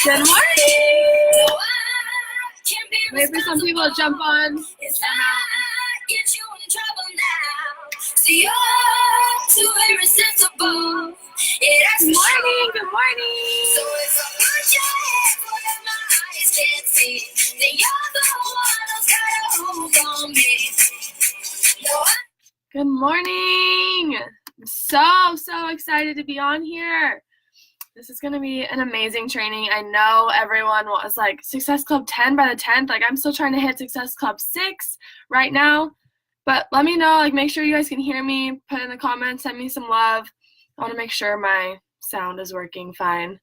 Good morning! Wait for some people to jump on. Good morning, good morning. So if I put your head where my eyes can't see, then you're the one who's got a hold on me. Good morning. I'm so excited to be on here. This is going to be an amazing training. I know everyone was like, Success Club 10 by the 10th. Like, I'm still trying to hit Success Club 6 right now. But let me know, like, make sure you guys can hear me. Put in the comments, send me some love. I want to make sure my sound is working fine.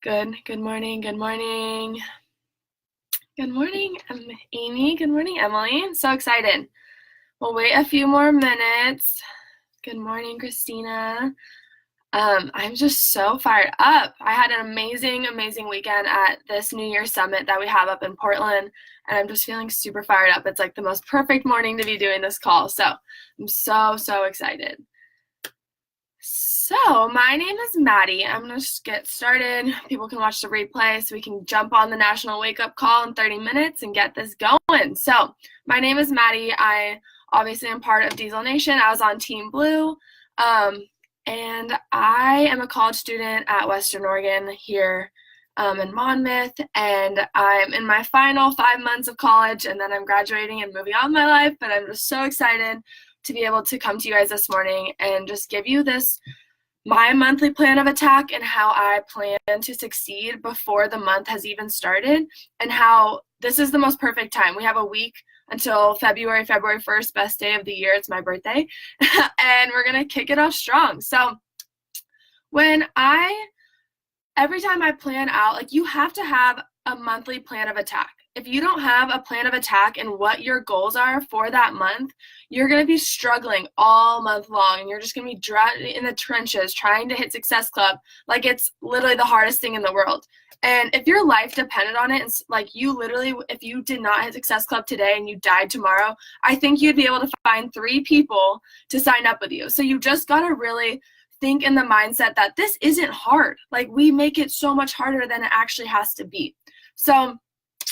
Good morning, good morning. Good morning, I'm Amy. Good morning, Emily. I'm so excited. We'll wait a few more minutes. Good morning, Christina. I'm just so fired up. I had an amazing weekend at this New Year's Summit that we have up in Portland, and I'm just feeling super fired up. It's like the most perfect morning to be doing this call, so I'm so excited. So my name is Maddie. I'm going to just get started. People can watch the replay so we can jump on the National Wake Up Call in 30 minutes and get this going. So my name is Maddie. I obviously am part of Diesel Nation. I was on Team Blue. And I am a college student at Western Oregon here in Monmouth, and I'm in my final 5 months of college, and then I'm graduating and moving on in my life, but I'm just so excited to be able to come to you guys this morning and just give you my monthly plan of attack and how I plan to succeed before the month has even started, and how this is the most perfect time. We have a week until February 1st, best day of the year. It's my birthday. And we're going to kick it off strong. So every time I plan out, like, you have to have a monthly plan of attack. If you don't have a plan of attack and what your goals are for that month, you're going to be struggling all month long, and you're just going to be dragged in the trenches trying to hit Success Club like it's literally the hardest thing in the world. And if your life depended on it, and like you literally, if you did not hit Success Club today and you died tomorrow, I think you'd be able to find 3 people to sign up with you. So you just got to really think in the mindset that this isn't hard. Like, we make it so much harder than it actually has to be. So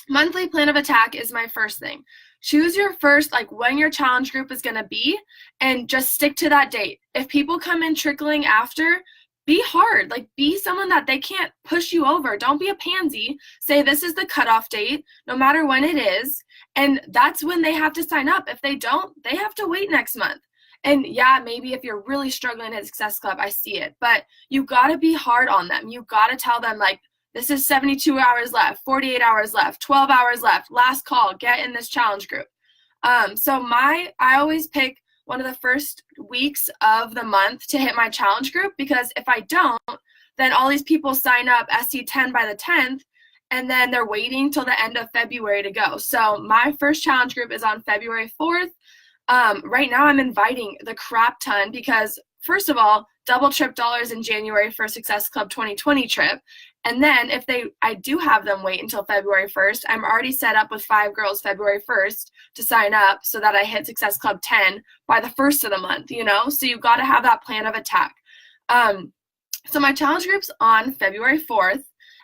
monthly plan of attack is my first thing. Choose your first, like, when your challenge group is going to be, and just stick to that date. If people come in trickling after, be hard. Like, be someone that they can't push you over. Don't be a pansy. Say, this is the cutoff date, no matter when it is, and that's when they have to sign up. If they don't, they have to wait next month. And yeah, maybe if you're really struggling at Success Club, I see it, but you got to be hard on them. You got to tell them, like, this is 72 hours left, 48 hours left, 12 hours left, last call, get in this challenge group. So I always pick one of the first weeks of the month to hit my challenge group, because if I don't, then all these people sign up SC10 by the 10th, and then they're waiting till the end of February to go. So my first challenge group is on February 4th. Right now I'm inviting the crap ton because, first of all, double trip dollars in January for Success Club 2020 trip. And then if I do have them wait until February 1st, I'm already set up with 5 girls February 1st to sign up so that I hit Success Club 10 by the 1st of the month, you know? So you've got to have that plan of attack. So my challenge group's on February 4th,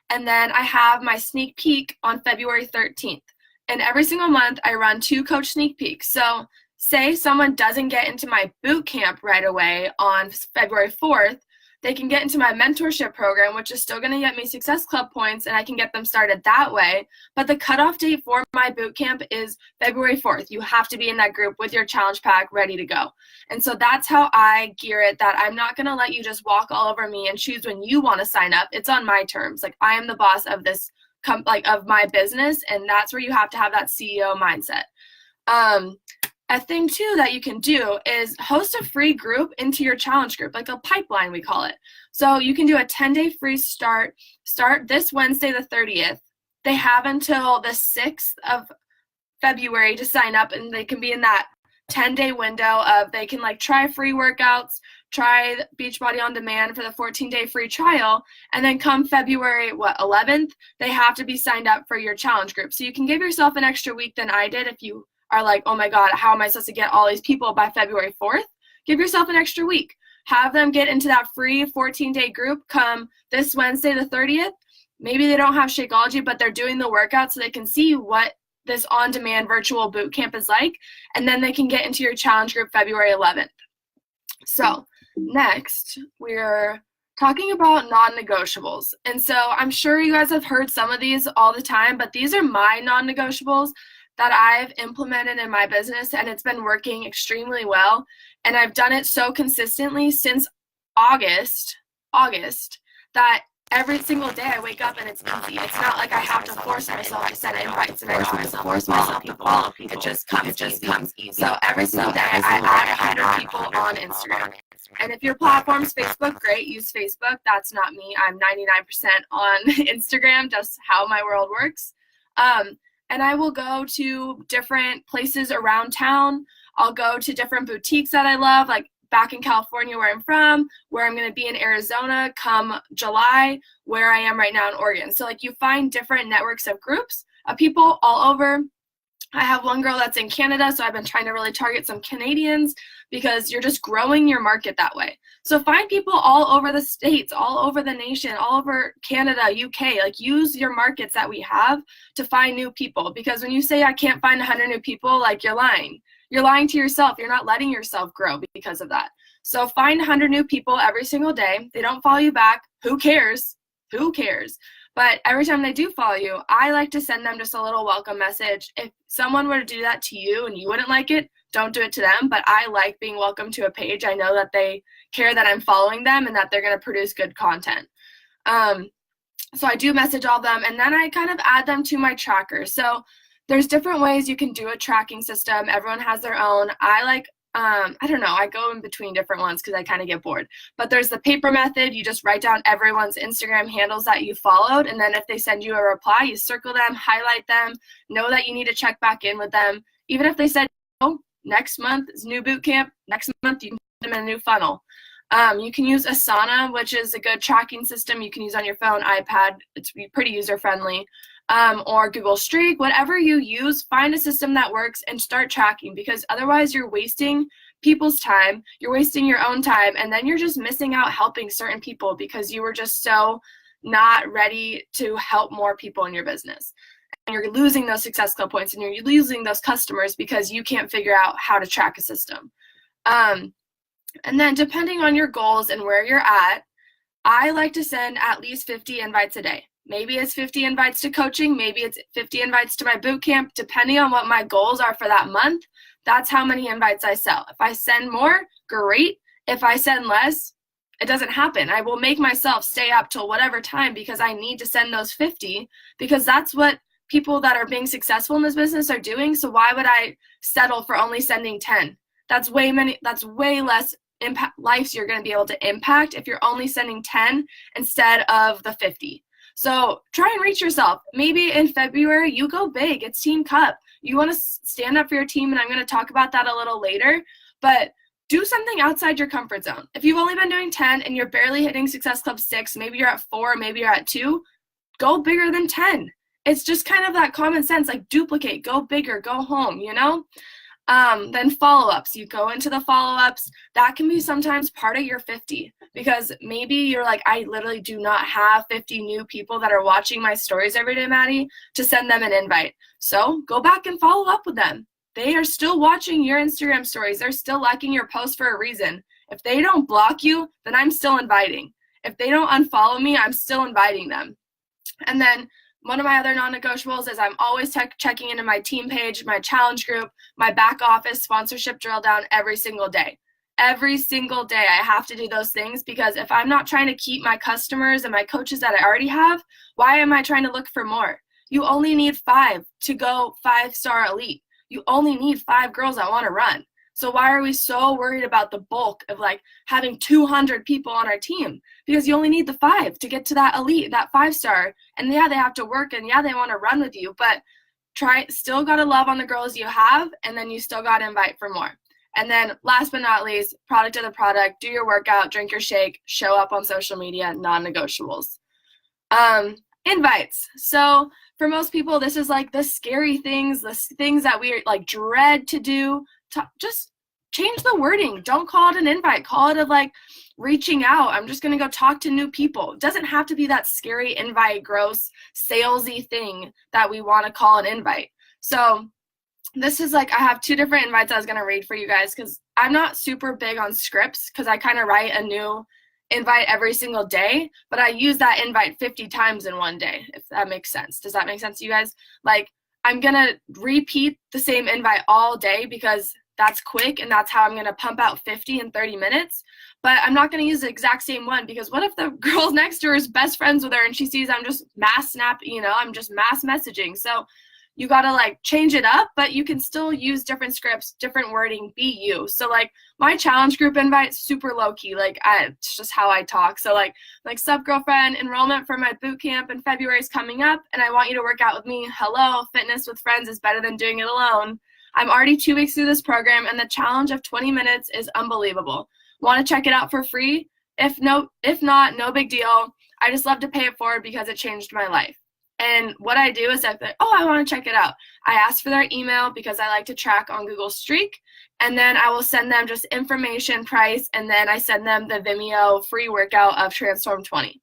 and then I have my sneak peek on February 13th. And every single month I run 2 coach sneak peeks. So say someone doesn't get into my boot camp right away on February 4th, they can get into my mentorship program, which is still going to get me Success Club points, and I can get them started that way. But the cutoff date for my boot camp is February 4th. You have to be in that group with your challenge pack ready to go. And so that's how I gear it, that I'm not going to let you just walk all over me and choose when you want to sign up. It's on my terms. Like, I am the boss of this, of my business, and that's where you have to have that CEO mindset. A thing too that you can do is host a free group into your challenge group, like a pipeline, we call it. So you can do a 10-day free start this Wednesday the 30th. They have until the 6th of February to sign up, and they can be in that 10-day window of, they can like try free workouts, try Beachbody On Demand for the 14-day free trial, and then come February 11th, they have to be signed up for your challenge group. So you can give yourself an extra week than I did if you are like, oh my God, how am I supposed to get all these people by February 4th? Give yourself an extra week. Have them get into that free 14-day group come this Wednesday the 30th, maybe they don't have Shakeology, but they're doing the workout so they can see what this on-demand virtual boot camp is like, and then they can get into your challenge group February 11th. So next, we're talking about non-negotiables. And so I'm sure you guys have heard some of these all the time, but these are my non-negotiables that I've implemented in my business, and it's been working extremely well. And I've done it so consistently since August, that every single day I wake up and it's easy. It's not like I have to force myself to send invites and I have to force myself to follow people. It just comes easy. So every single day I add 100 people on Instagram. And if your platform's Facebook, great, use Facebook. That's not me. I'm 99% on Instagram, just how my world works. And I will go to different places around town. I'll go to different boutiques that I love, like back in California where I'm from, where I'm going to be in Arizona come July, where I am right now in Oregon. So like you find different networks of groups of people all over. I have one girl that's in Canada, so I've been trying to really target some Canadians because you're just growing your market that way. So find people all over the states, all over the nation, all over Canada, UK. Like use your markets that we have to find new people, because when you say I can't find 100 new people, like you're lying. You're lying to yourself. You're not letting yourself grow because of that. So find 100 new people every single day. They don't follow you back. Who cares? Who cares? But every time they do follow you, I like to send them just a little welcome message. If someone were to do that to you and you wouldn't like it, don't do it to them. But I like being welcome to a page. I know that they care that I'm following them and that they're going to produce good content. So I do message all of them, and then I kind of add them to my tracker. So there's different ways you can do a tracking system. Everyone has their own. I like, I don't know, I go in between different ones because I kind of get bored. But there's the paper method. You just write down everyone's Instagram handles that you followed, and then if they send you a reply, you circle them, highlight them, know that you need to check back in with them. Even if they said, oh, next month is new boot camp, next month you can put them in a new funnel. You can use Asana, which is a good tracking system you can use on your phone, iPad. It's pretty user-friendly. Or Google Streak, whatever you use, find a system that works and start tracking, because otherwise you're wasting people's time, you're wasting your own time, and then you're just missing out helping certain people because you were just so not ready to help more people in your business. And you're losing those Success Club points and you're losing those customers because you can't figure out how to track a system. And then depending on your goals and where you're at, I like to send at least 50 invites a day. Maybe it's 50 invites to coaching, maybe it's 50 invites to my boot camp. Depending on what my goals are for that month, that's how many invites I sell. If I send more, great. If I send less, it doesn't happen. I will make myself stay up till whatever time because I need to send those 50, because that's what people that are being successful in this business are doing. So why would I settle for only sending 10? That's way less lives you're going to be able to impact if you're only sending 10 instead of the 50. So try and reach yourself. Maybe in February, you go big. It's Team Cup. You want to stand up for your team, and I'm going to talk about that a little later. But do something outside your comfort zone. If you've only been doing 10 and you're barely hitting Success Club 6, maybe you're at 4, maybe you're at 2, go bigger than 10. It's just kind of that common sense, like duplicate, go bigger, go home, you know? Then follow-ups. You go into the follow-ups. That can be sometimes part of your 50, because maybe you're like, I literally do not have 50 new people that are watching my stories every day, Maddie, to send them an invite. So go back and follow up with them. They are still watching your Instagram stories. They're still liking your post for a reason. If they don't block you, then I'm still inviting. If they don't unfollow me, I'm still inviting them. And then one of my other non-negotiables is I'm always checking into my team page, my challenge group, my back office sponsorship drill down every single day. Every single day I have to do those things, because if I'm not trying to keep my customers and my coaches that I already have, why am I trying to look for more? You only need 5 to go 5-star elite. You only need 5 girls that want to run. So why are we so worried about the bulk of like having 200 people on our team? Because you only need the 5 to get to that elite, that 5-star. And yeah, they have to work, and yeah, they want to run with you, but still got to love on the girls you have, and then you still got to invite for more. And then last but not least, product of the product, do your workout, drink your shake, show up on social media, non-negotiables. Invites. So for most people, this is like the scary things, the things that we like dread to do. Just change the wording. Don't call it an invite. Call it reaching out. I'm just going to go talk to new people. It doesn't have to be that scary invite, gross, salesy thing that we want to call an invite. So this is like, I have 2 different invites I was going to read for you guys because I'm not super big on scripts because I kind of write a new invite every single day, but I use that invite 50 times in one day, if that makes sense. Does that make sense to you guys? Like, I'm going to repeat the same invite all day because that's quick and that's how I'm going to pump out 50 in 30 minutes. But I'm not going to use the exact same one because what if the girl next to her is best friends with her and she sees I'm just mass I'm just mass messaging. So you got to like change it up, but you can still use different scripts, different wording, be you. So like my challenge group invite, super low key. Like it's just how I talk. So like sup girlfriend, enrollment for my boot camp in February is coming up and I want you to work out with me. Hello, fitness with friends is better than doing it alone. I'm already 2 weeks through this program and the challenge of 20 minutes is unbelievable. Want to check it out for free? If not, no big deal. I just love to pay it forward because it changed my life. And what I do is I think, I want to check it out. I ask for their email because I like to track on Google Streak. And then I will send them just information, price, and then I send them the Vimeo free workout of Transform 20.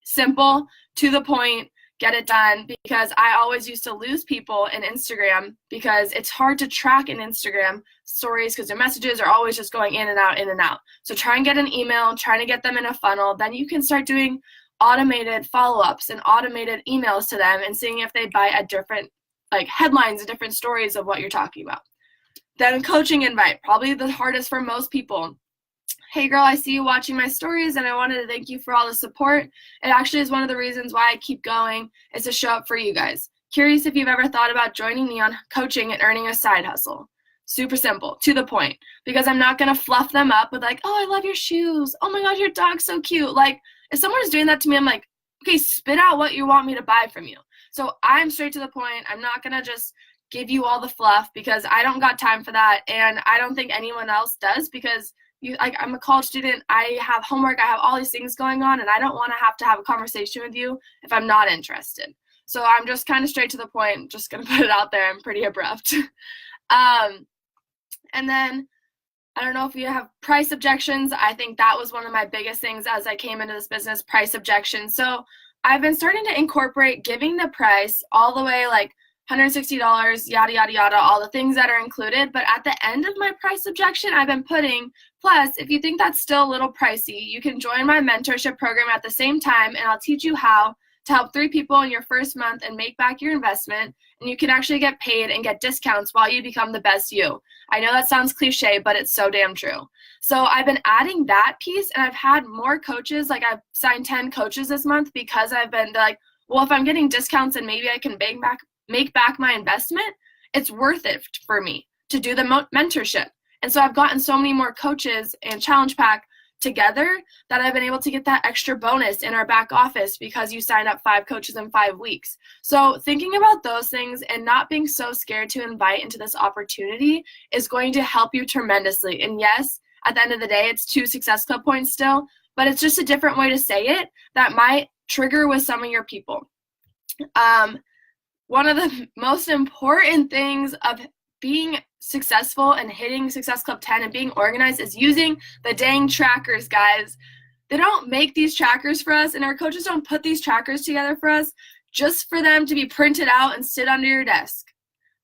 Simple, to the point, get it done, because I always used to lose people in Instagram because it's hard to track in Instagram stories because their messages are always just going in and out, in and out. So try and get an email, trying to get them in a funnel. Then you can start doing automated follow-ups and automated emails to them and seeing if they buy a different headlines and different stories of what you're talking about. Then coaching invite, probably the hardest for most people. Hey girl, I see you watching my stories and I wanted to thank you for all the support. It actually is one of the reasons why I keep going is to show up for you guys. Curious if you've ever thought about joining me on coaching and earning a side hustle. Super simple, to the point, because I'm not going to fluff them up with I love your shoes. Oh my God, your dog's so cute. If someone's doing that to me, I'm like, okay, spit out what you want me to buy from you. So I'm straight to the point. I'm not going to just give you all the fluff because I don't got time for that. And I don't think anyone else does because I'm a college student. I have homework. I have all these things going on and I don't want to have a conversation with you if I'm not interested. So I'm just kind of straight to the point. Just going to put it out there. I'm pretty abrupt. And then I don't know if you have price objections. I think that was one of my biggest things as I came into this business, price objections. So I've been starting to incorporate giving the price all the way $160, yada, yada, yada, all the things that are included. But at the end of my price objection, I've been putting, plus, if you think that's still a little pricey, you can join my mentorship program at the same time, and I'll teach you how to help 3 people in your first month and make back your investment. And you can actually get paid and get discounts while you become the best you. I know that sounds cliche, but it's so damn true. So I've been adding that piece, and I've had more coaches. I've signed 10 coaches this month because I've been well, if I'm getting discounts and maybe I can make back my investment, it's worth it for me to do the mentorship. And so I've gotten so many more coaches and Challenge Pack together that I've been able to get that extra bonus in our back office because you signed up 5 coaches in 5 weeks. So thinking about those things and not being so scared to invite into this opportunity is going to help you tremendously. And yes, at the end of the day, it's 2 Success Club points still, but it's just a different way to say it that might trigger with some of your people. One of the most important things of being successful and hitting Success Club 10 and being organized is using the dang trackers, guys. They don't make these trackers for us, and our coaches don't put these trackers together for us just for them to be printed out and sit under your desk.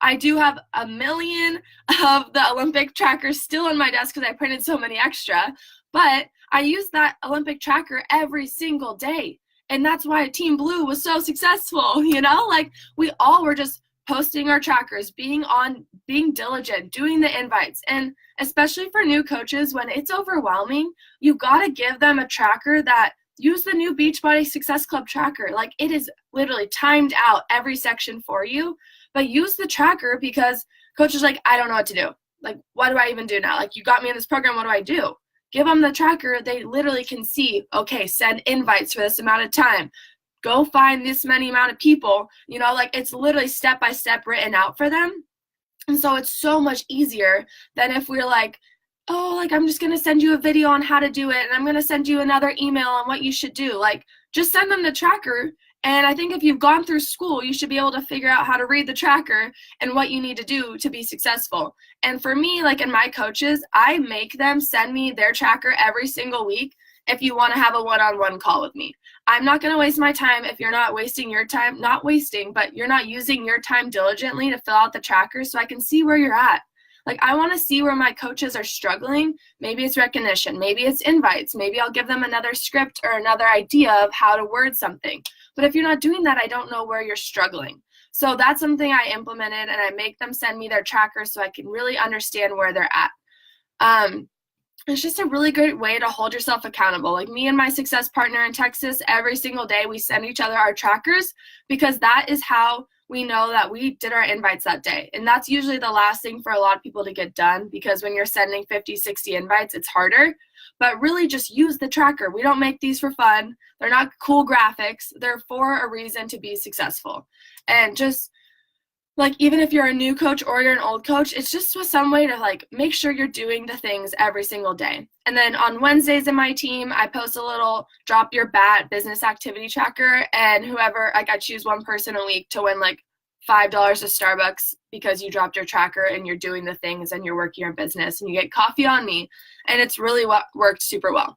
I do have a million of the Olympic trackers still on my desk because I printed so many extra, but I use that Olympic tracker every single day. And that's why Team Blue was so successful, we all were just posting our trackers, being diligent, doing the invites. And especially for new coaches, when it's overwhelming, you got to give them a tracker that use the new Beachbody Success Club tracker. It is literally timed out every section for you, but use the tracker because coach is I don't know what to do. What do I even do now? You got me in this program. What do I do? Give them the tracker. They literally can see, okay, send invites for this amount of time. Go find this many amount of people. It's literally step by step written out for them. And so it's so much easier than if we're I'm just going to send you a video on how to do it. And I'm going to send you another email on what you should do. Just send them the tracker And I think if you've gone through school, you should be able to figure out how to read the tracker and what you need to do to be successful. And for me, like in my coaches, I make them send me their tracker every single week if you want to have a one-on-one call with me. I'm not going to waste my time if you're not wasting your time, not wasting, but you're not using your time diligently to fill out the tracker so I can see where you're at. Like, I want to see where my coaches are struggling. Maybe it's recognition. Maybe it's invites. Maybe I'll give them another script or another idea of how to word something. But if you're not doing that, I don't know where you're struggling. So that's something I implemented, and I make them send me their tracker so I can really understand where they're at. It's just a really good way to hold yourself accountable. Like me and my success partner in Texas, every single day we send each other our trackers because that is how we know that we did our invites that day. And that's usually the last thing for a lot of people to get done because when you're sending 50, 60 invites, it's harder. But really just use the tracker. We don't make these for fun. They're not cool graphics. They're for a reason to be successful. And just like, even if you're a new coach or you're an old coach, it's just some way to like make sure you're doing the things every single day. And then on Wednesdays in my team, I post a little drop your bat business activity tracker, and whoever, like I choose one person a week to win like $5 at Starbucks because you dropped your tracker and you're doing the things and you're working your business, and you get coffee on me. And it's really worked super well.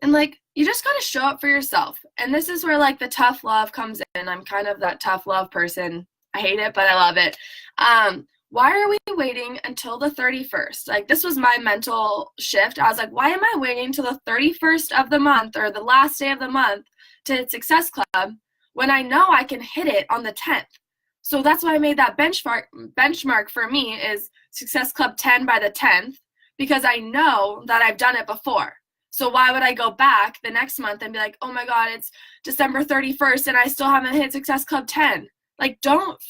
And like, you just got to show up for yourself. And this is where like the tough love comes in. I'm kind of that tough love person. I hate it, but I love it. Why are we waiting until the 31st? Like, this was my mental shift. I was like, why am I waiting till the 31st of the month or the last day of the month to hit Success Club when I know I can hit it on the 10th? So that's why I made that benchmark for me is Success Club 10 by the 10th, because I know that I've done it before. So why would I go back the next month and be like, oh my God, it's December 31st and I still haven't hit Success Club 10? Like, don't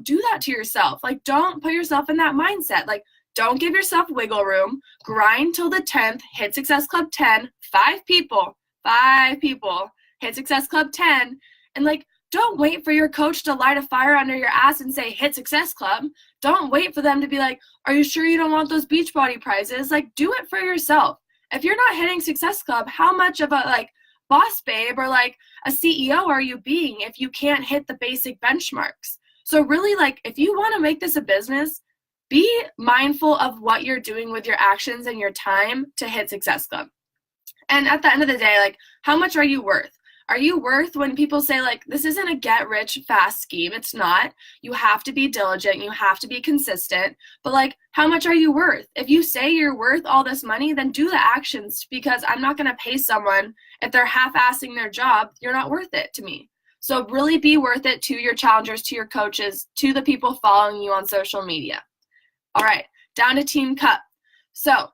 do that to yourself. Like, don't put yourself in that mindset. Like, don't give yourself wiggle room. Grind till the 10th, hit Success Club 10, 5 people, hit Success Club 10. And like, don't wait for your coach to light a fire under your ass and say, hit Success Club. Don't wait for them to be like, are you sure you don't want those Beachbody prizes? Like, do it for yourself. If you're not hitting Success Club, how much of a like boss babe or like a CEO are you being if you can't hit the basic benchmarks? So really, like, if you want to make this a business, be mindful of what you're doing with your actions and your time to hit Success Club. And at the end of the day, like, how much are you worth? Are you worth when people say, like, this isn't a get-rich-fast scheme? It's not. You have to be diligent. You have to be consistent. But, like, how much are you worth? If you say you're worth all this money, then do the actions, because I'm not going to pay someone if they're half-assing their job. You're not worth it to me. So really be worth it to your challengers, to your coaches, to the people following you on social media. All right, down to Team Cup. So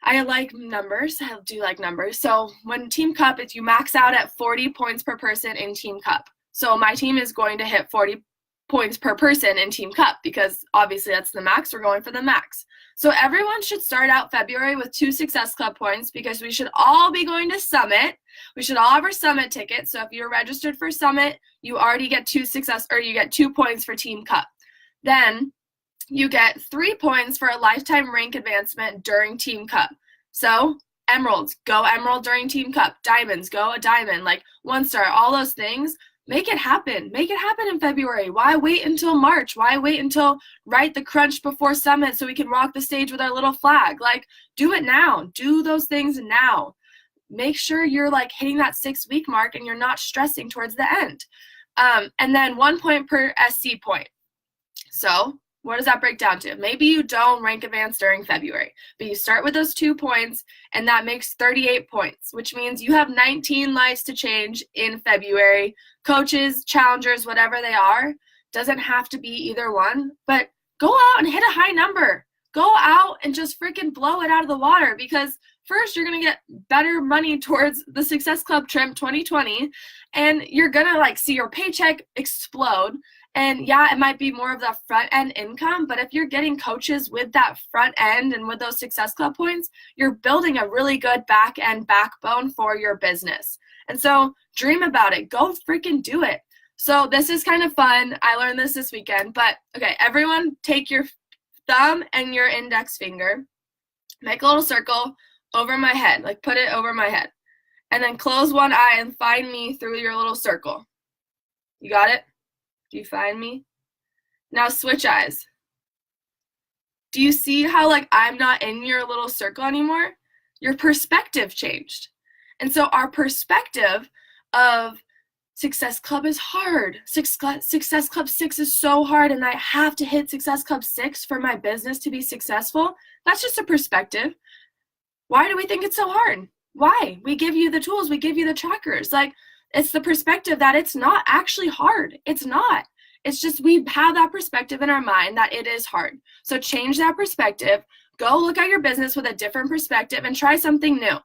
I like numbers. I do like numbers. So when Team Cup, you max out at 40 points per person in Team Cup. So my team is going to hit 40 points per person in Team Cup because obviously that's the max. We're going for the max. So everyone should start out February with 2 Success Club points because we should all be going to Summit. We should all have our Summit tickets. So if you're registered for Summit, you already get 2 points for Team Cup. Then you get 3 points for a lifetime rank advancement during Team Cup. So emeralds, go emerald during Team Cup. Diamonds, go a diamond. Like 1 star, all those things. Make it happen. Make it happen in February. Why wait until March? Why wait until right the crunch before Summit so we can walk the stage with our little flag? Like, do it now. Do those things now. Make sure you're like hitting that 6-week mark and you're not stressing towards the end. And then 1 point per SC point. So what does that break down to? Maybe you don't rank advance during February, but you start with those 2 points, and that makes 38 points, which means you have 19 lives to change in February. Coaches, challengers, whatever they are, doesn't have to be either one, but go out and hit a high number. Go out and just freaking blow it out of the water, because first you're going to get better money towards the Success Club Trim 2020, and you're going to like see your paycheck explode. And yeah, it might be more of the front end income, but if you're getting coaches with that front end and with those Success Club points, you're building a really good back end backbone for your business. And so dream about it. Go freaking do it. So this is kind of fun. I learned this weekend, but okay, everyone take your thumb and your index finger, make a little circle over my head, like put it over my head. And then close one eye and find me through your little circle. You got it? Do you find me? Now switch eyes. Do you see how like I'm not in your little circle anymore? Your perspective changed. And so our perspective of Success Club is hard. Success Club 6 is so hard, and I have to hit Success Club 6 for my business to be successful. That's just a perspective. Why do we think it's so hard? Why? We give you the tools. We give you the trackers. Like, it's the perspective that it's not actually hard. It's not. It's just we have that perspective in our mind that it is hard. So change that perspective. Go look at your business with a different perspective and try something new.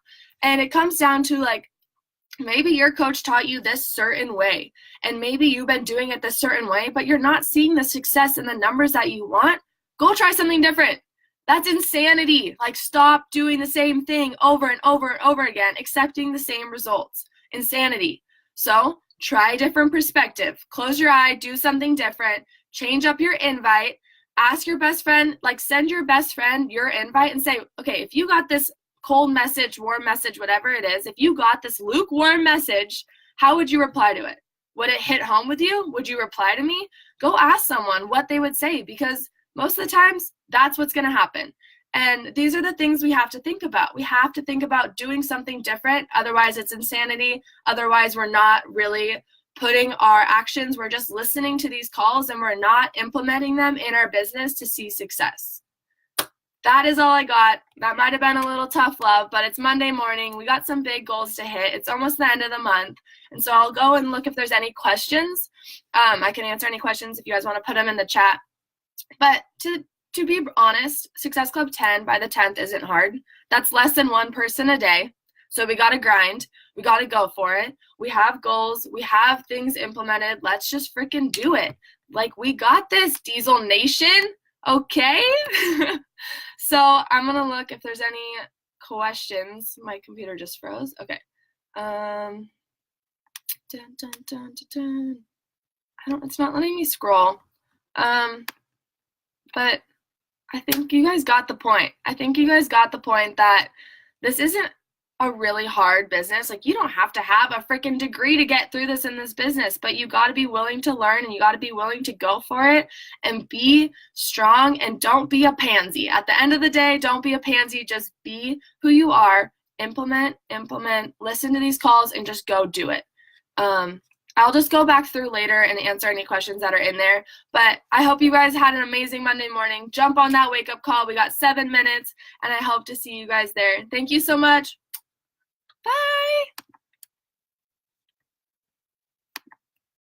And it comes down to like, maybe your coach taught you this certain way, and maybe you've been doing it this certain way, but you're not seeing the success and the numbers that you want. Go try something different. That's insanity. Like, stop doing the same thing over and over and over again, accepting the same results. Insanity. So try a different perspective. Close your eye, do something different, change up your invite, ask your best friend, like send your best friend your invite and say, okay, if you got this cold message, warm message, whatever it is, if you got this lukewarm message, how would you reply to it? Would it hit home with you? Would you reply to me? Go ask someone what they would say, because most of the times that's what's going to happen. And these are the things we have to think about. We have to think about doing something different. Otherwise, it's insanity. Otherwise, we're not really putting our actions. We're just listening to these calls and we're not implementing them in our business to see success. That is all I got. That might have been a little tough love, but it's Monday morning. We got some big goals to hit. It's almost the end of the month. And so I'll go and look if there's any questions. I can answer any questions if you guys want to put them in the chat. But to be honest, Success Club 10 by the 10th isn't hard. That's less than one person a day. So we got to grind. We got to go for it. We have goals. We have things implemented. Let's just freaking do it. Like, we got this, Diesel Nation. Okay? So I'm going to look if there's any questions. My computer just froze. Okay. It's not letting me scroll. But I think you guys got the point. I think you guys got the point that this isn't a really hard business. Like, you don't have to have a freaking degree to get through this in this business, but you got to be willing to learn, and you got to be willing to go for it and be strong, and don't be a pansy. At the end of the day, don't be a pansy. Just be who you are. Implement, listen to these calls, and just go do it. I'll just go back through later and answer any questions that are in there. But I hope you guys had an amazing Monday morning. Jump on that wake-up call. We got 7 minutes, and I hope to see you guys there. Thank you so much. Bye.